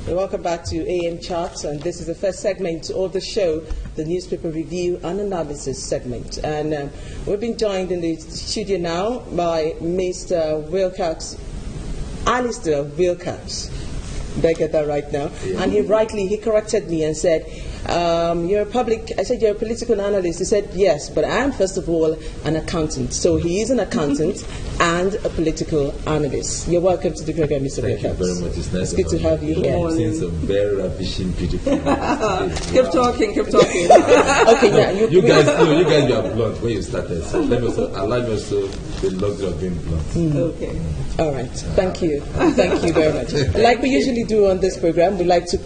Welcome back to AM Charts, and this is the first segment of the show, the newspaper review and analysis segment. And we've been joined in the studio now by Mr. Wilcox, Alistair Wilcox. Did I get that right now? Yeah. And he corrected me and said, you're a political analyst. He said, yes, but I am first of all an accountant. So he is an accountant and a political analyst. You're welcome to the program, Mr. Wilcox. Thank you very much. It's nice good to have you here. I've seen some very ravishing, beautiful Keep talking. Okay, yeah. You guys were blunt when you started. So allow me also the luxury of being blunt. Okay. All right. Thank you. Thank you very much. Like we usually do on this program, we like to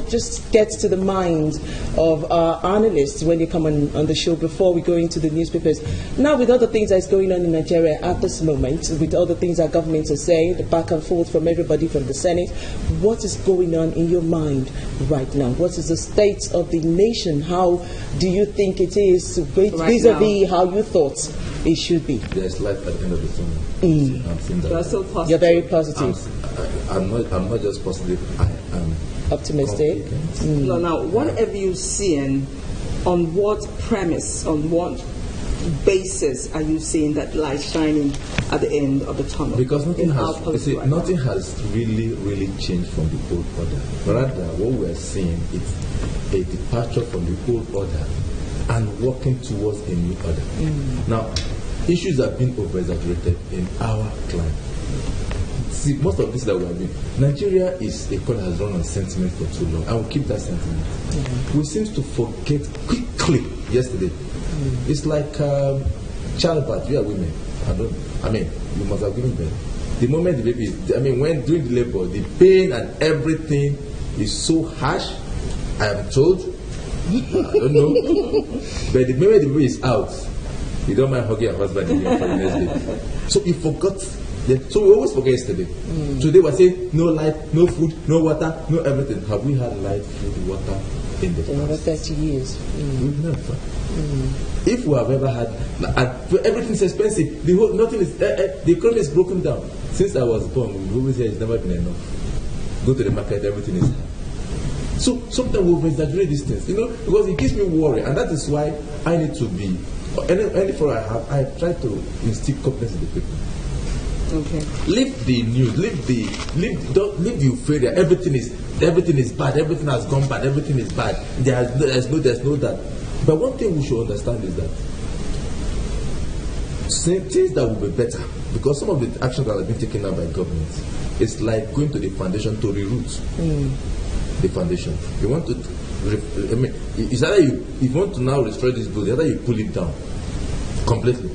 just get to the mind of our analysts when they come on the show before we go into the newspapers. Now, with all the things that's going on in Nigeria at this moment, with all the things our government are saying, the back and forth from everybody from the Senate, what is going on in your mind right now? What is the state of the nation? How do you think it is vis-a-vis how you thought it should be? There's light at the end of the tunnel. I'm seeing that. You're so positive. You're very positive. I'm not just positive. I am optimistic. Now, what have you seen? On what premise, on what basis are you seeing that light shining at the end of the tunnel? Because nothing has really changed from the old order. Rather, what we're seeing is a departure from the old order and working towards a new order. Now, issues have been over-exaggerated in our climate. See, most of this that we are doing, Nigeria is a country that has run on sentiment for too long, and we'll keep that sentiment. We seem to forget quickly yesterday. It's like childbirth. We are women. You must have given birth. The moment the baby is, when during the labor, the pain and everything is so harsh. I am told. I don't know. But the moment the baby is out, you don't mind hugging your husband again for the next day. So you forgot. So we always forget yesterday. Today we're saying no light, no food, no water, no everything. Have we had light, food, water in the past? Over 30 years. We've never. If we have ever had, everything's expensive. The economy is broken down. Since I was born, we always say it's never been enough. Go to the market, everything is high. So sometimes we exaggerate these things, because it gives me worry, and that is why I need to be. Any for I try to instill confidence in the people. Okay. Leave the news. Leave the euphoria. Everything is bad. Everything has gone bad. Everything is bad. There's no that. But one thing we should understand is that things that will be better, because some of the actions that have been taken now by governments, it's like going to the foundation to reroute the foundation. You want to, it's either if you want to now restore this building, either you pull it down completely,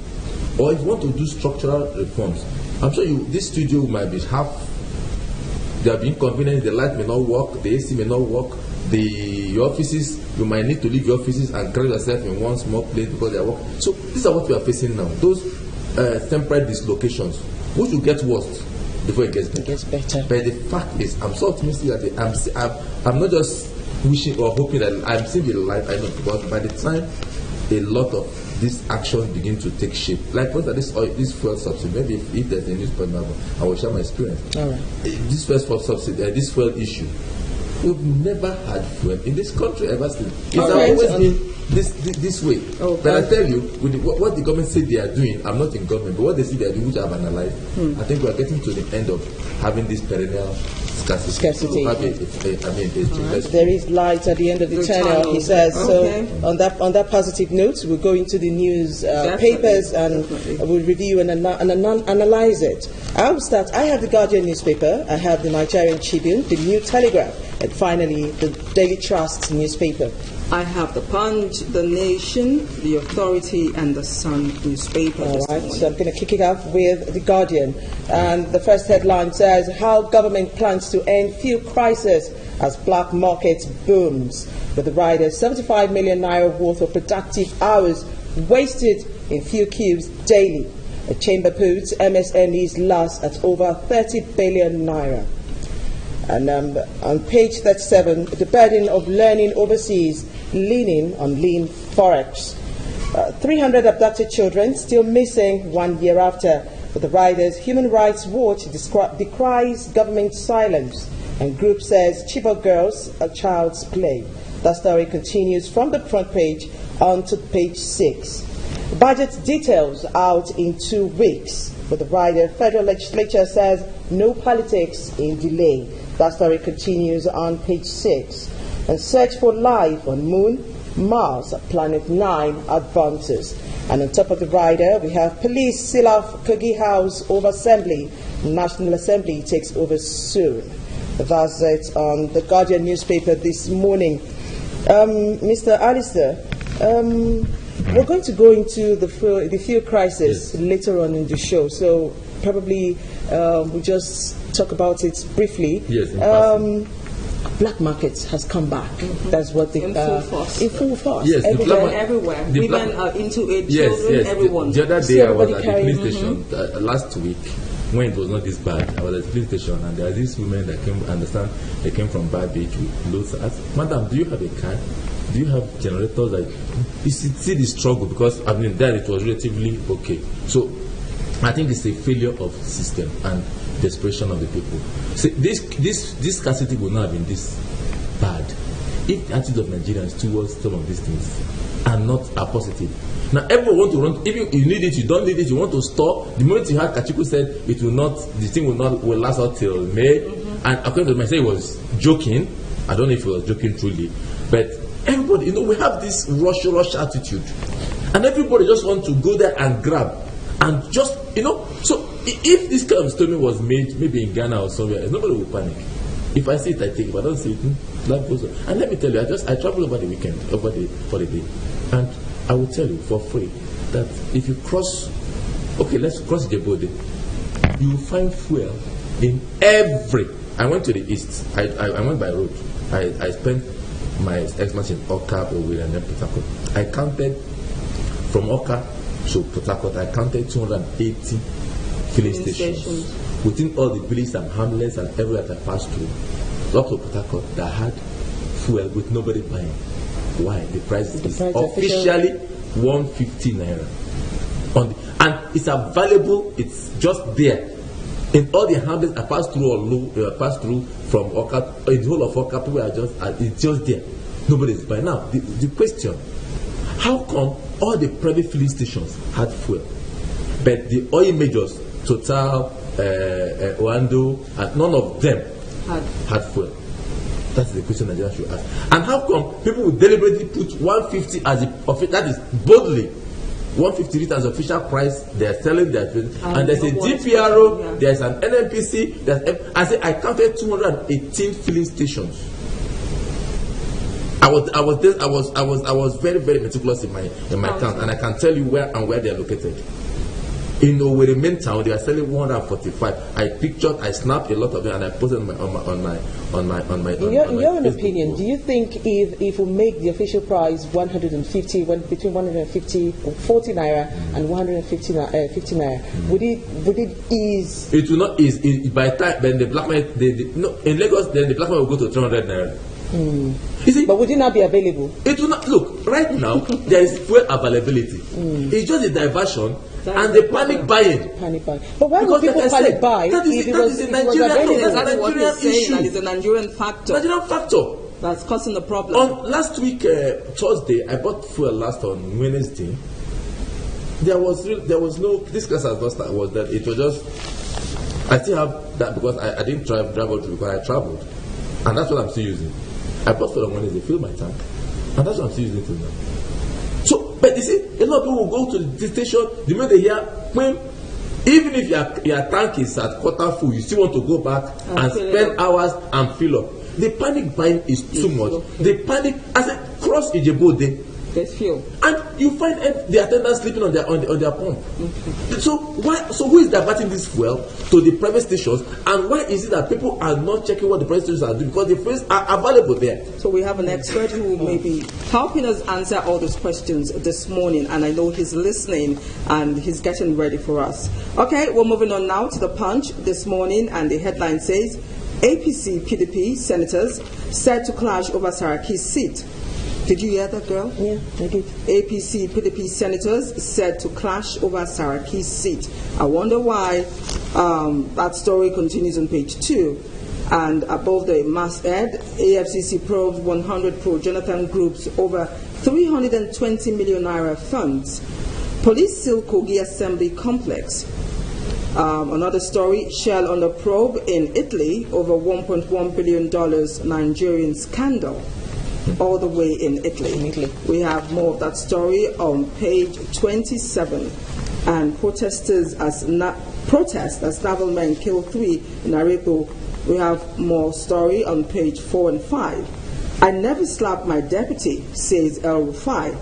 or if you want to do structural reforms. I'm sure this studio might be there have been inconvenience, the light may not work, the AC may not work, your offices, you might need to leave your offices and carry yourself in one small place because they are working. So these are what we are facing now. Those temporary dislocations, which will get worse before it gets better. It gets better. But the fact is, I'm so optimistic that I'm not just wishing or hoping that I'm seeing the light. I know, because by the time a lot of these actions begin to take shape. Like for instance, this fuel subsidy. Maybe if there's a newspaper, I will share my experience. All right. This fuel subsidy, this fuel issue. We've never had fuel in this country ever since. It's always been this way. Okay. But I tell you, with what the government said they are doing, I'm not in government, but what they say they are doing, which I've analyzed, I think we are getting to the end of having this perennial scarcity. There is light at the end of the tunnel, he says. Okay. So on that positive note, we'll go into the news papers and we'll review and analyze it. I'll start. I have the Guardian newspaper, I have the Nigerian Tribune, the New Telegraph, and finally the Daily Trust newspaper. I have the Punch, the Nation, the Authority, and the Sun newspaper. All right, so I'm going to kick it off with the Guardian. And the first headline says, how government plans to end fuel crisis as black market booms. With the riders, 75 million naira worth of productive hours wasted in fuel queues daily. A chamber puts MSME's loss at over 30 billion naira. And on page 37, the burden of learning overseas, leaning on lean forex. 300 abducted children still missing 1 year after. For the riders, Human Rights Watch decries government silence. And group says Chibok girls a child's play. That story continues from the front page onto page 6. Budget details out in 2 weeks. But the rider, federal legislature says no politics in delay. That story continues on page 6. And search for life on Moon, Mars, Planet 9 advances. And on top of the rider, we have police seal off Kogi House over Assembly. National Assembly takes over soon. That's it on the Guardian newspaper this morning. Mr. Alistair, we're going to go into the fuel crisis later on in the show, so probably we'll just talk about it briefly. Yes. Black market has come back. That's what they in full force. In full force. Yes, everywhere. Women are into it. Children, everyone. The other day I was at the police station last week when it was not this bad. I was at the police station and there are these women that came. Understand? They came from Bar Beach with loads. I asked, "Madam, do you have a car? Do you have generators?" Like, you see the struggle because I mean that it was relatively okay. So I think it's a failure of system and desperation of the people. See, this scarcity would not have been this bad if the attitude of Nigerians towards some of these things are not positive. Now everyone want to run. If you need it, you don't need it. You want to store. The moment you had Kachiku said it will not, the thing will last out till May. And according to myself, he was joking. I don't know if he was joking truly, but everybody, we have this rush attitude, and everybody just want to go there and grab, and just So if this kind of statement was made, maybe in Ghana or somewhere, nobody will panic. If I see it, I take it. If I don't see it, life goes on. And let me tell you, I travel over the weekend, over the holiday, and I will tell you for free that if you cross, let's cross Djibouti, you will find fuel in every. I went to the east. I went by road. I spent my Xmas in Oka, Owerri, and then Port Harcourt. I counted from Oka to Port Harcourt. I counted 280 filling stations within all the villages and hamlets and everywhere that I passed through. Up to Port Harcourt that had fuel with nobody buying. Why? The price is officially 150 naira. And it's available. It's just there. In all the hamlets I passed through from Oka, in the whole of Oka, people are it's just there. Nobody is buying. Now, the question, how come all the private filling stations had fuel, but the oil majors, Total, Oando, and none of them had fuel? That's the question Nigeria should ask. And how come people will deliberately put 150 as that is boldly 150 liters official price they are selling their and there's a DPRO, there's an NNPC, I counted 218 filling stations. I was very, very meticulous in my count, and I can tell you where they are located. In Owerri main town, they are selling 145. I snapped a lot of them, and I posted on my. In your own opinion, do you think if we make the official price 150, between 150 or 40 naira and 150 naira, would it ease? It will not ease. By the time then the black market, in Lagos, then the black market will go to 300 naira. You see, but would it not be available? It will not. Look, right now there is fuel availability. It's just a diversion. And the panic buying. But why would people panic buy? That's what he's saying. That is a Nigerian factor. That's causing the problem. On last week, Thursday, I bought fuel on Wednesday. There was no. This class has not started. Was that it was just. I still have that because I didn't drive out because I traveled, and that's what I'm still using. I bought fuel on Wednesday, fill my tank, and that's what I'm still using till now. So, but you see, a lot of people will go to the station, the minute they hear, even if your tank is at quarter full, you still want to go back and spend hours and fill up. The panic buying is too much. The panic, as a cross Ijebode, there's fuel. And you find the attendants sleeping on their pump. So who is diverting this fuel to the private stations, and why is it that people are not checking what the private stations are doing? Because the fuels are available there. So we have an expert who may be helping us answer all these questions this morning, and I know he's listening and he's getting ready for us. Okay, we're moving on now to the Punch this morning, and the headline says APC PDP senators set to clash over Saraki's seat. Did you hear that, girl? Yeah, I did. APC PDP senators said to clash over Saraki's seat. I wonder why. That story continues on page 2. And above the masthead, AFCC probes 100 pro-Jonathan groups over 320 million naira funds. Police seal Kogi Assembly Complex. Another story, Shell under probe in Italy over $1.1 billion Nigerian scandal. All the way in Italy. We have more of that story on page 27. And protest as naval men kill 3 in Arepo. We have more story on page 4 and 5. I never slapped my deputy, says El Rufai.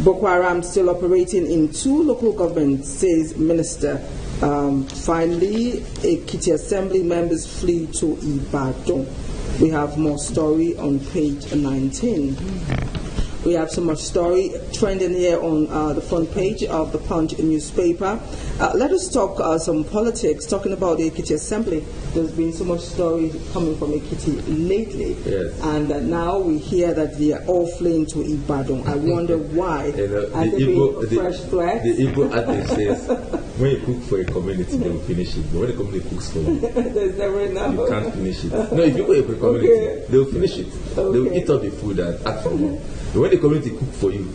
Boko Haram still operating in 2 local governments, says Minister. Finally, Ekiti Assembly members flee to Ibadan. We have more story on page 19. We have so much story trending here on the front page of the Punch newspaper. Let us talk some politics, talking about the Ekiti Assembly. There's been so much story coming from Ekiti lately. Yes. And now we hear that they are all fleeing to Ibadan. I wonder why. The Igbo adage says, when you cook for a community, they will finish it. But when the community cooks for you, there's never enough. You can't finish it. No, if you cook for a community, they will finish it. They will eat up the food and act for more. But when the community cook for you,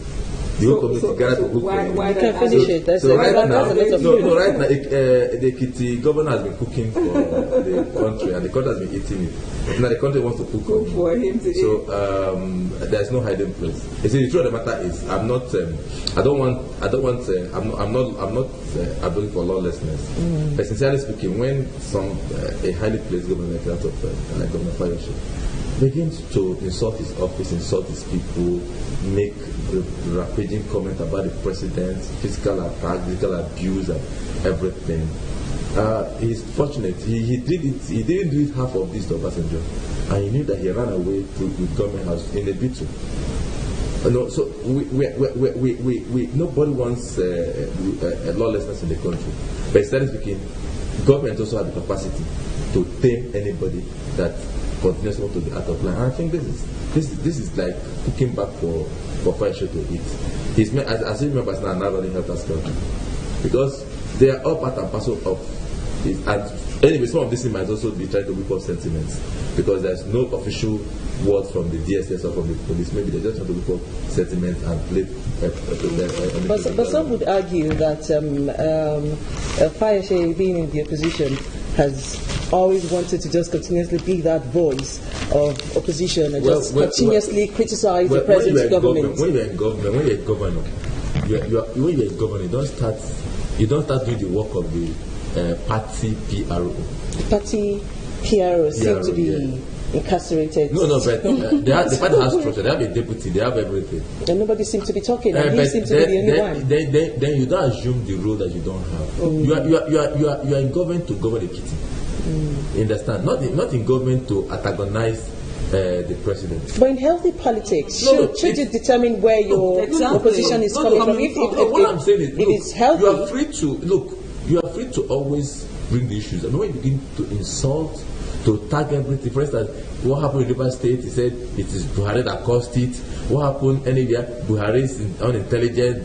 the whole community gather to cook for you. You can finish it. Right now, the Ekiti governor has been cooking for the country, and the country has been eating it. Now the country wants to cook for him to eat. There's no hiding place. You see, the truth of the matter is, I'm not advocating for lawlessness. But sincerely speaking, when a highly placed government like that of like Governor Fayose begins to insult his office, insult his people, make rampaging comment about the president, physical attack, physical abuse, and everything. He's fortunate. He did it. He didn't do it half of this to Obasanjo, and he knew that he ran away to the government house in a beetle. No, so nobody wants a lawlessness in the country. But instead speaking, government also has the capacity to tame anybody that continues to be out of line. And I think this is like cooking back for Fayose to eat. He's as he remembers now, not running helter skelter, because they are all part and parcel of it. And anyway, some of this might also be trying to whip up sentiments, because there's no official word from the DSS or from the police. Maybe they just want to whip up sentiments and play. But some would argue that Fayose, being in the opposition, has always wanted to just continuously be that voice of opposition and continuously criticize the president's government. When you're a governor, you don't start doing the work of the party PRO. Party PRO seem to be incarcerated. No, but the party has structure. They have a deputy. They have everything. And nobody seems to be talking. And he seems to be the only one. Then you don't assume the role that you don't have. You are in government to govern the kitty. You understand? Not in government to antagonize the president. But in healthy politics, should you determine where your opposition is coming from? What I'm saying is, if it's healthy, you are free to always bring the issues. And when you begin to insult, to tag everything, for instance, what happened in River State? He said it is Buhari that caused it. What happened anywhere? Buhari is unintelligent.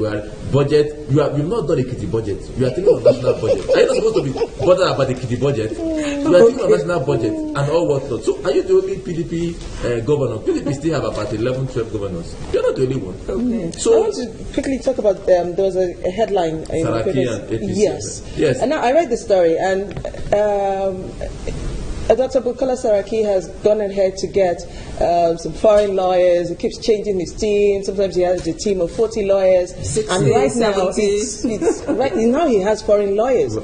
Budget. You've not done a kitty budget. You are thinking of national budget. Are you not supposed to be bothered about the kitty budget? You are thinking of national budget and all whatnot. So are you the only PDP governor? PDP still have about 11, 12 governors. You're not the only one. Okay. So I want to quickly talk about there was a headline in Saraki and APC. Yes. And now I read the story, and Dr. Bukola Saraki has gone ahead to get some foreign lawyers. He keeps changing his team. Sometimes he has a team of 40 lawyers. 60, and right 70. now he has foreign lawyers,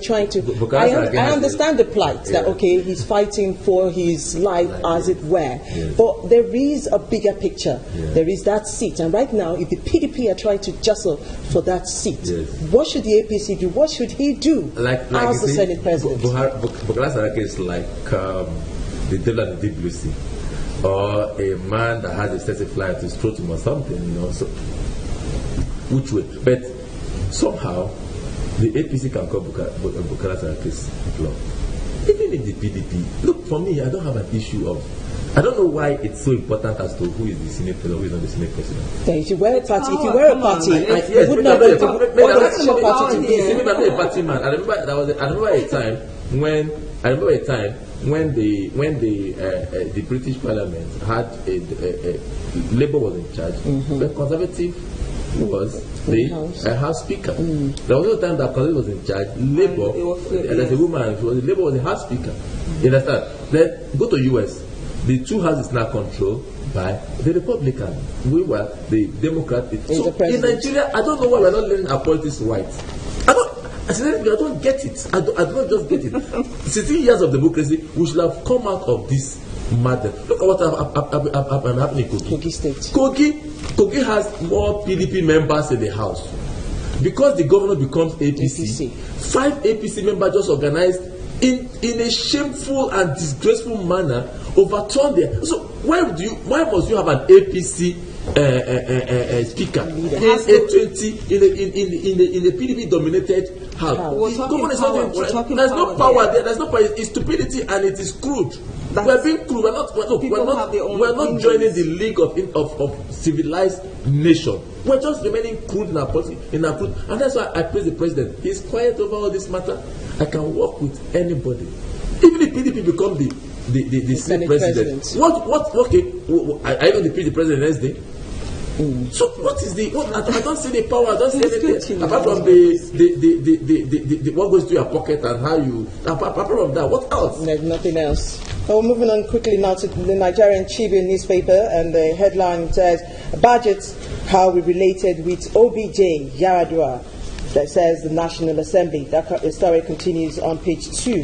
trying to... I understand the plight, that, okay, he's fighting for his life, as it were. Yes. But there is a bigger picture. Yes. There is that seat. And right now, if the PDP are trying to jostle for that seat, what should the APC do? What should he do as the Senate President? Bukola Saraki is like the devil and the deep blue sea, or a man that has a sexy flyer to stroke him or something, so which way? But somehow the APC can call Bukola Saraki's bluff. Even in the PDP, look, for me, I don't have an issue of, I don't know why it's so important as to who is the Senate President, who is not the Senate President. Yeah, if you were a party, you would not want to what political party to be. I'm not a party man. I remember a time when I remember a time when the British Parliament had Labour was in charge, the Conservative was the House Speaker. There was no time that Conservative was in charge. Labour, there's a woman, Labour was the House Speaker. You understand? Then go to US. The two houses now controlled by the Republican. We were the Democrat. So in Nigeria, I don't know why we're not learning our politics right. I don't get it. I don't just get it. 16 years of democracy, we should have come out of this madness. Look at what happened in Kogi State. Kogi has more PDP members in the House. Because the governor becomes APC. 5 APC members just organized in a shameful and disgraceful manner, overturn there. So why must you have an APC speaker in a PDP dominated house? There's no power there. There's no power. It's stupidity and it is crude. We're being crude. We're not joining the league of civilized nation. We're just remaining crude in our politics, and that's why I praise the president. He's quiet over all this matter. I can work with anybody, even if PDP become the Senate president. Okay, I don't defeat the president next day. So what is I don't see the power. I don't see anything apart from the what goes to your pocket and how you. Apart from that, what else? There's nothing else. Well, moving on quickly now to the Nigerian Tribune newspaper, and the headline says, "Budget how we related with OBJ Yaradua." That says the National Assembly. That story continues on page 2.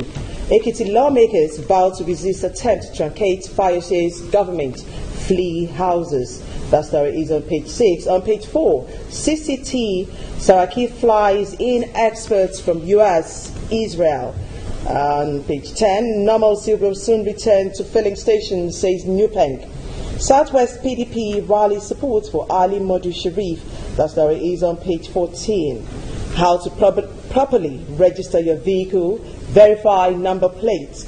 Ekiti lawmakers vow to resist attempt to truncate Fayose's government, flee houses. That story is on page 6. On page 4, CCT Saraki flies in experts from US, Israel. On page 10, normalcy will soon return to filling stations, says Nupeng. Southwest PDP rally support for Ali Modu Sharif. That story is on page 14. How to properly register your vehicle, verify number plates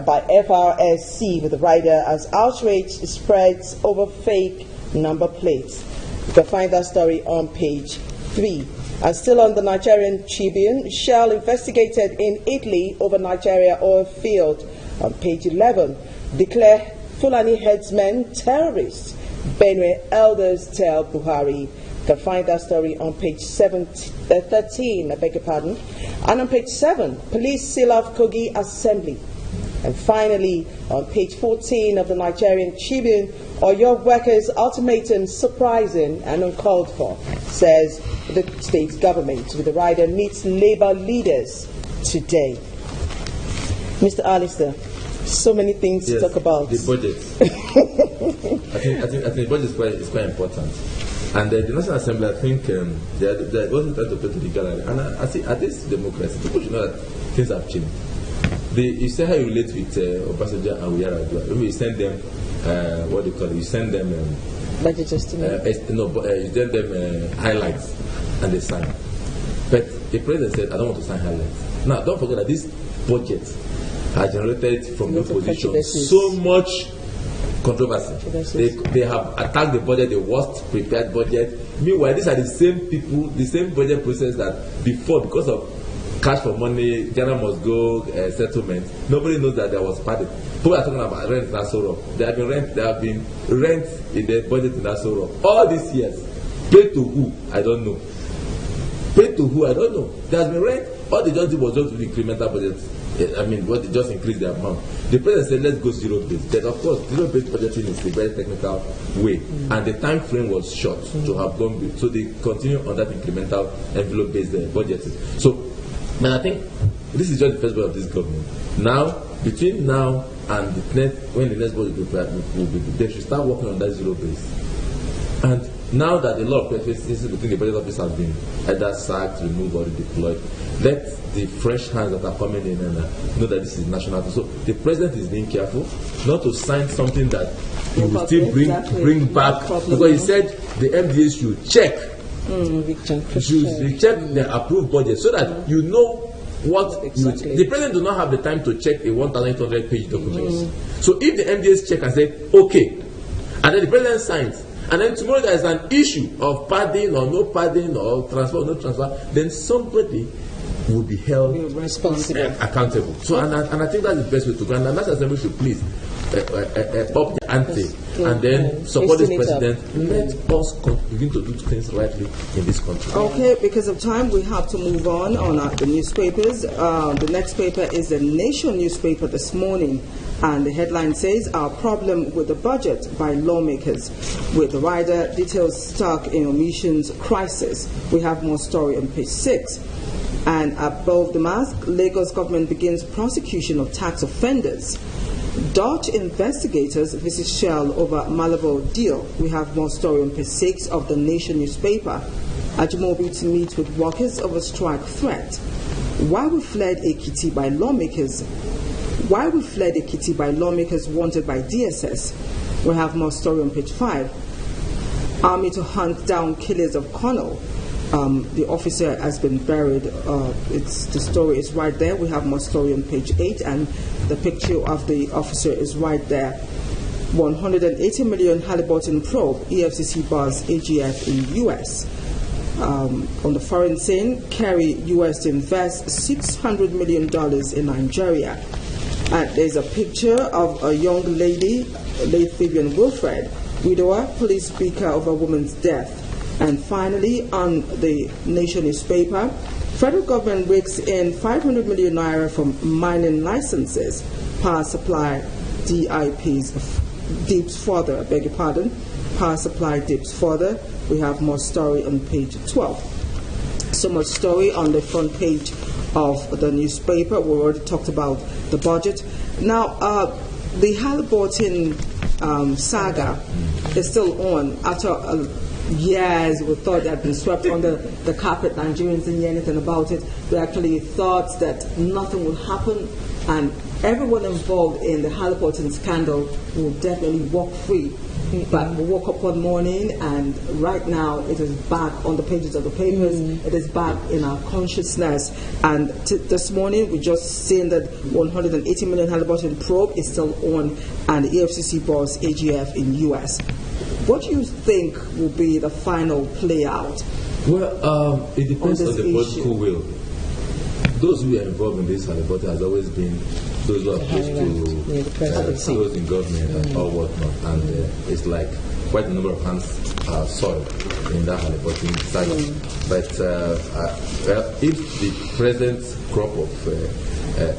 by FRSC with the rider as outrage spreads over fake number plates. You can find that story on page 3. And still on the Nigerian Tribune, Shell investigated in Italy over Nigeria oil field. On page 11, declare Fulani headsmen terrorists. Benue elders tell Buhari. You can find that story on page 13, I beg your pardon. And on page 7, police seal off Kogi Assembly. And finally, on page 14 of the Nigerian Tribune, Oyo workers' ultimatum surprising and uncalled for, says the state government, with the rider meets Labour leaders today. Mr. Alistair, so many things to talk about. The budget. I think the budget is quite important. And the National Assembly, I think, they wasn't trying to put to the gallery. And I see, at this democracy, people should know that things have changed. You say how you relate with Obasanjo and Yaradua. When you send them, what do you call it? You send them budget estimate. You send them highlights, and they sign. But the president said, "I don't want to sign highlights." Now, don't forget that this budget has generated from the opposition so much controversy. They have attacked the budget, the worst prepared budget. Meanwhile, these are the same people, the same budget process that before, because of cash for money, Ghana must go settlement. Nobody knows that there was party. People are talking about rent in Asoro. There have been rent in the budget in Asoro all these years. Paid to who? I don't know. Paid to who? I don't know. There has been rent. All they just did was just do incremental budget. I mean, what they just increased the amount. The president said, let's go zero-based. But of course, zero-based budgeting is a very technical way. And the time frame was short to have gone big. So they continue on that incremental envelope-based budgeting. So, man, I think this is just the first budget of this government. Now, between now and when the next budget will be, they should start working on that zero-base. And now that a lot of questions between the budget office has been either sacked, removed, or deployed, let the fresh hands that are coming in and know that this is national. So the president is being careful not to sign something that he will still bring back, because he said the MDA should check. Should check the approved budget so that you know what the president does not have the time to check a 1,800 page document. So if the MDAs check and say okay, and then the president signs, and then tomorrow there is an issue of padding or no padding or transfer or no transfer, then somebody will be held responsible, accountable. So, and I think that's the best way to go. And the National Assembly should please up the ante and then support this president. Let us begin to do things rightly in this country. Okay, because of time, we have to move on the newspapers. The next paper is the Nation newspaper this morning. And the headline says, "Our problem with the budget by lawmakers." With the rider details stuck in omissions crisis. We have more story on page 6. And above the mask, Lagos government begins prosecution of tax offenders. Dutch investigators visit Shell over Malibu deal. We have more story on page 6 of the Nation newspaper. Ajimobi to meet with workers over strike threat. Why we fled Ekiti by lawmakers wanted by DSS. We have more story on page 5. Army to hunt down killers of Colonel. The officer has been buried. The story is right there. We have more story on page 8, and the picture of the officer is right there. 180 million Halliburton probe. EFCC bars AGF in U.S. On the foreign scene, Kerry, U.S. to invest $600 million in Nigeria. And there's a picture of a young lady, late Vivian Wilfred, widower, police speaker of a woman's death. And finally, on the Nation newspaper, federal government rakes in 500 million naira from mining licenses. Power supply dips further. I beg your pardon. Power supply dips further. We have more story on page 12. So much story on the front page of the newspaper. We already talked about the budget. Now, the Halliburton saga is still on. After years, we thought it had been swept under the carpet. Nigerians didn't hear anything about it. We actually thought that nothing would happen, and everyone involved in the Halliburton scandal will definitely walk free. But we woke up one morning, and right now it is back on the pages of the papers. It is back in our consciousness. And this morning we just seen that 180 million Halliburton probe is still on, and the EFCC boss AGF in US. What do you think will be the final play out? Well, it depends on the political will. Those who are involved in this Halliburton has always been those who are close to CEOs in government and all whatnot, and it's like quite a number of hands are soiled in that Halliburton saga. But if the present crop of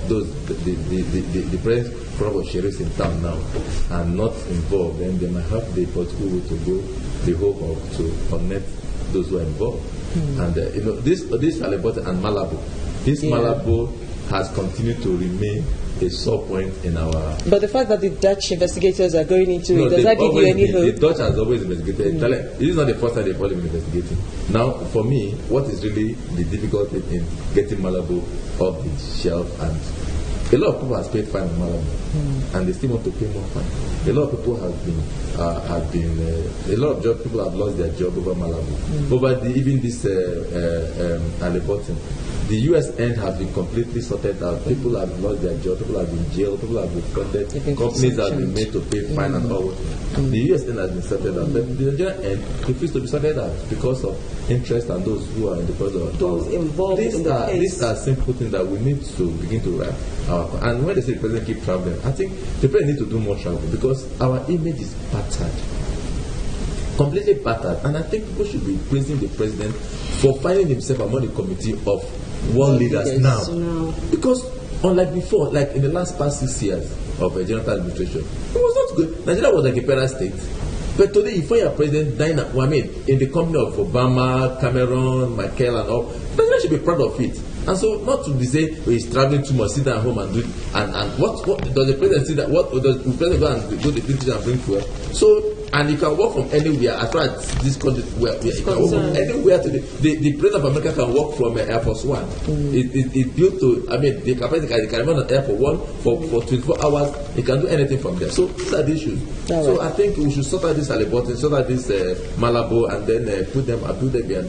the present crop of sheriffs in town now are not involved, then they might have the political will to go the hope of to connect those who are involved. And this Halliburton and Malibu. Malibu has continued to remain a sore point in our... But the fact that the Dutch investigators are going into it, does that give you any hope? The Dutch has always investigated. It is not the first time they've already been investigating. Now, for me, what is really the difficulty in getting Malibu off the shelf, and a lot of people have paid fine on Malibu, and they still want to pay more fine. A lot of people have been a lot of people have lost their job over Malibu. Over even this Halliburton. The U.S. end has been completely sorted out. People have lost their job, people have been jailed, people have been funded, companies have been made to pay fine and all. The U.S. end has been sorted out, but the Nigerian end refused to be sorted out because of interest and those who are in the process of those involved in the case. These are simple things that we need to begin to wrap our. And when they say the president keep traveling, I think the president needs to do more travel because our image is battered. Completely battered. And I think people should be praising the president for finding himself among the committee of world leaders now. Because unlike before, like in the last past 6 years of a Jonathan administration, it was not good. Nigeria was like a parent state. But today, if you are president, in the company of Obama, Cameron, Merkel and all, Nigeria should be proud of it. And so, not to be say he's traveling too much, sit at home and do it. And what does the president see that? What does the president go and go to the kitchen and bring food? So, and you can work from anywhere. As far as this country, where you can work from anywhere today. The president of America can work from Air Force One. It's built to. The capacity can run on Air Force One for 24 hours. He can do anything from there. So these are the issues. So I think we should sort out this Halliburton, sort out this Malibu, and then put them here.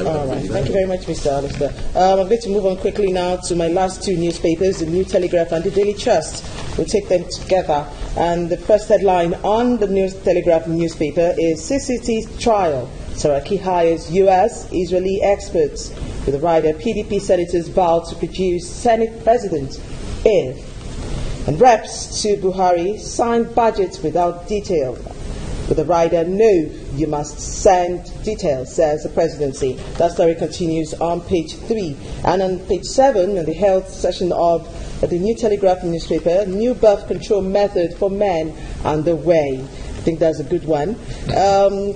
All right. Thank you very much, Mr. Alistair. I'm going to move on quickly now to my last two newspapers, the New Telegraph and the Daily Trust. We'll take them together. And the first headline on the New Telegraph newspaper is CCT trial. Saraki hires U.S. Israeli experts. With the rider, PDP senators vow to produce Senate President if. And reps to Buhari sign budgets without detail. With the rider, no, you must send details, says the presidency. That story continues on page 3. And on page 7, in the health section of the New Telegraph newspaper, new birth control method for men underway. I think that's a good one.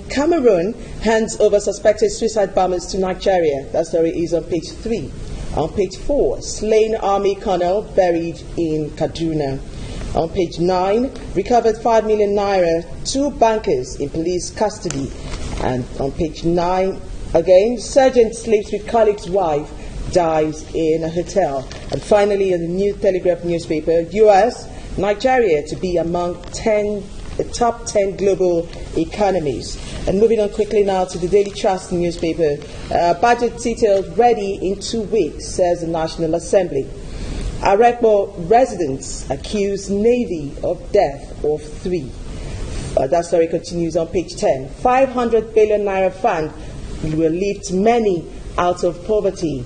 Cameroon hands over suspected suicide bombers to Nigeria. That story is on page 3. On page 4, slain army colonel buried in Kaduna. On page 9, recovered 5 million naira, 2 bankers in police custody. And on page 9, again, sergeant sleeps with colleague's wife, dies in a hotel. And finally, in the New Telegraph newspaper, U.S., Nigeria to be among the top 10 global economies. And moving on quickly now to the Daily Trust newspaper. Budget details ready in 2 weeks, says the National Assembly. Arepo residents accuse Navy of death of 3. That story continues on page 10. 500 billion naira fund will lift many out of poverty,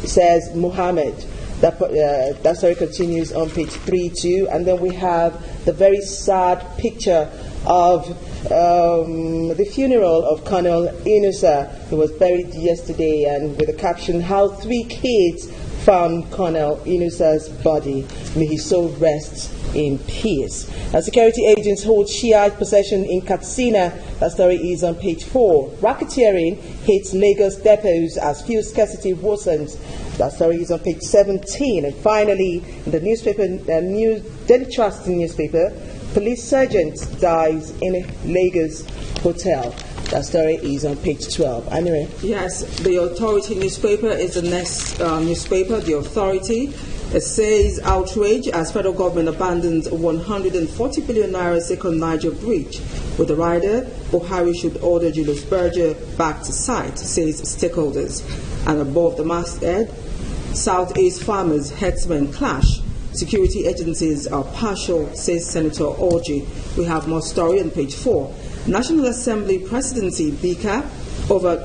says Mohammed. That story continues on page 3 too. And then we have the very sad picture of the funeral of Colonel Inusa, who was buried yesterday, and with the caption, how 3 kids found Colonel Inusa's body. May his soul rest in peace. Security agents hold Shiite possession in Katsina. That story is on page 4. Racketeering hits Lagos depots as fuel scarcity worsens. That story is on page 17. And finally, in the newspaper, New Daily Trust newspaper, police sergeant dies in a Lagos hotel. That story is on page 12. Anyway. Yes, the Authority newspaper is the next newspaper, the Authority. It says outrage as federal government abandons 140 billion naira second Niger bridge. With the rider, Buhari should order Julius Berger back to site, says stakeholders. And above the masthead, Southeast farmers herdsmen clash. Security agencies are partial, says Senator Orji. We have more story on page 4. National Assembly Presidency Bika over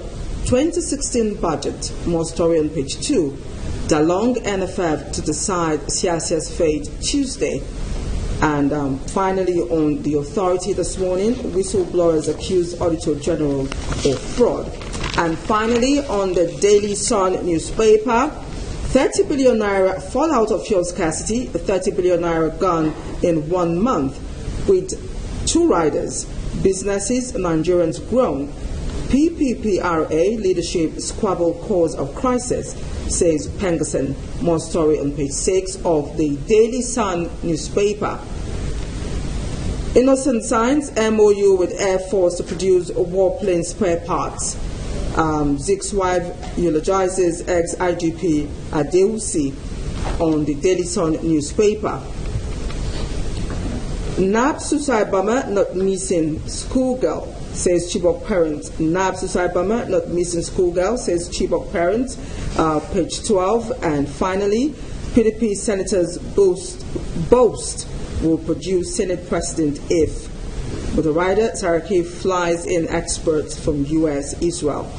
2016 budget. More story on page 2. Dalong NFF to decide Siasia's fate Tuesday. And finally, on the Authority this morning, whistleblowers accuse Auditor General of fraud. And finally, on the Daily Sun newspaper, 30 billion naira fallout of fuel scarcity, 30 billion naira gone in 1 month, with 2 riders. Businesses, Nigerians groan. PPPRA leadership squabble cause of crisis, says Pengerson. More story on page 6 of the Daily Sun newspaper. Innocent signs MOU with Air Force to produce warplane spare parts. Zeke's wife eulogizes ex-IGP Adeusi on the Daily Sun newspaper. NAB suicide bomber not missing schoolgirl, says Chibok parents. NAB suicide bomber not missing schoolgirl, says Chibok parents. Page 12. And finally, PDP senators boast will produce Senate President if. With the rider, Saraki flies in experts from U.S., Israel.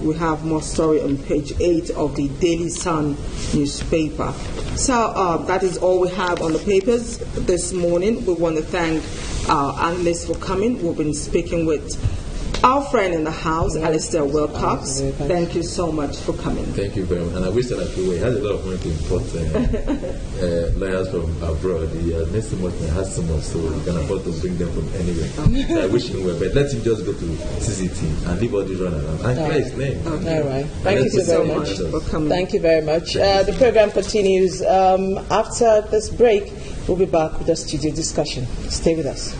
We have more story on page 8 of the Daily Sun newspaper. So that is all we have on the papers this morning. We want to thank our analysts for coming. We've been speaking with our friend in the house, Alistair Wilcox. Thank you so much for coming. Thank you very much. And I wish that I could wait. He has a lot of money to import lawyers from abroad. He has made so much and has so much, so he can afford to bring them from anywhere. So I wish him well, but let him just go to CCT and leave all this run around and clear his name. Okay. All right. Thank you so much for coming. Thank you very much. The program continues after this break. We'll be back with a studio discussion. Stay with us.